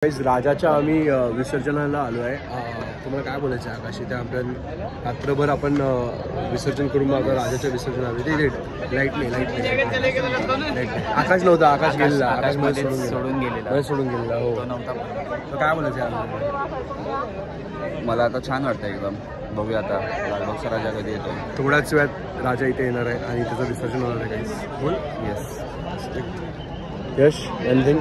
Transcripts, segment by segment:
राजाच्या आम्ही विसर्जनाला आलो आहे. तुम्हाला काय बोलायचं आहे आकाश? इथे आपण रात्रभर आपण विसर्जन करून मग राजाच्या विसर्जन आलो. ते लाईट नाही. आकाश नव्हता, आकाश गेलेला, आकाश सोडून गेलेला. हो, तर काय बोलायचं आहे? मला आता छान वाटतं एकदम. बघूया आता लालबागचा राजा कधी येतो. थोड्याच वेळात राजा इथे येणार आहे आणि त्याचं विसर्जन होणार आहे. बोल. Yes Yash anything.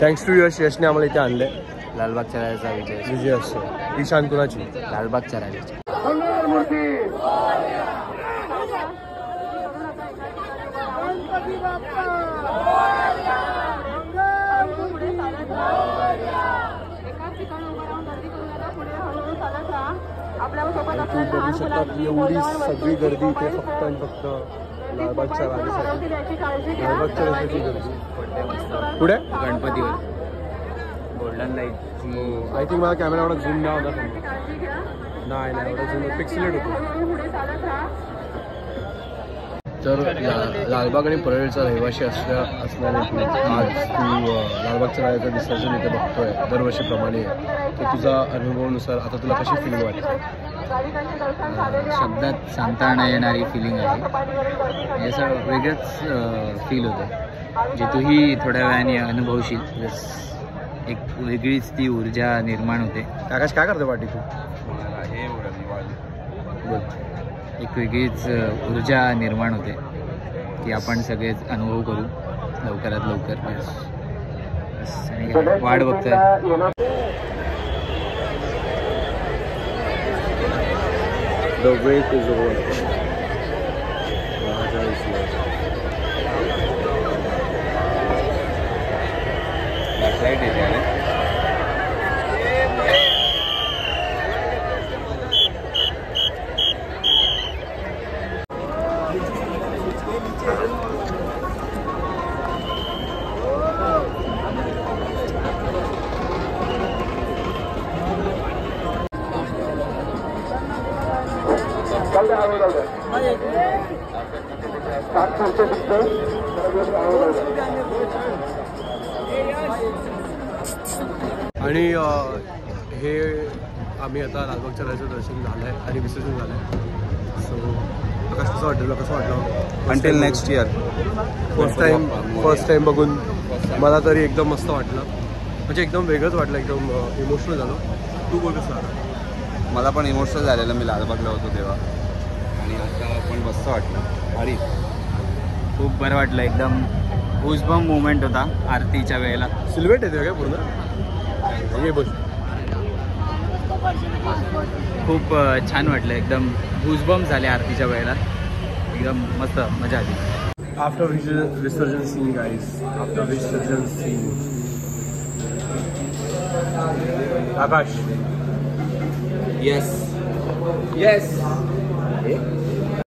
Thanks to Yash. यशने आम्हाला इथे आणलंय. लालबागच्या राजाचा विजय असतो. ही शान कुणाची? लालबागच्या राजाची. एवढी सगळी गर्दी इथे फक्त आणि फक्त लालबागच्या राजासाठी. लालबागच्या राजाची गर्दी पुढे गणपतीवर गोल्डन लाईट. आय थिंक मला कॅमेरा एवढा झूम नाही होता. नाही एवढा झूम पिक्सेलेट होतो. तर लालबाग आणि परळचा रहिवाशी असणारे आज तू लालबागच्या राजाचं विसर्जन इथे बघतोय दरवर्षीप्रमाणे. तर तुझा अनुभवानुसार आता तुला कशी फिलिंग वाटते? शब्दात सांगता न येणारी फिलिंग आहे. असं वेगळंच फील होतं जे तूही थोड्या वेळाने अनुभवशील. एक वेगळीच ती ऊर्जा निर्माण होते. आकाश काय करतो पाठी तू? एक वेगळीच ऊर्जा निर्माण होते की आपण सगळेच अनुभव करू लवकरात लवकर. वाट बघतोय. The wait is over. Raja is here. Backlight is there. आणि हे आम्ही आता लालबागच्या राजाचं दर्शन झालं आहे आणि विसर्जन झालं आहे. सो आकाश कसं वाटलं? कसं वाटलं? Until next year. First time बघून मला तरी एकदम मस्त वाटलं. म्हणजे एकदम वेगळंच वाटलं. एकदम इमोशनल झालो. तू बोल कसं झालं? मला पण इमोशनल झालेलं. मी लालबागला होतो तेव्हा आणि आता पण मस्त वाटलं. आणि खूप बरं वाटलं. एकदम गुजबम मुवमेंट होता आरतीच्या वेळेला. सिल्वेट येते काय पूर्ण? हे बस खूप छान वाटलं. एकदम गुजबम झाले आरतीच्या वेळेला. एकदम मस्त मजा आली. आफ्टर विसर्जन सीन गाईज. आफ्टर विसर्जन सीन. आकाश. येस.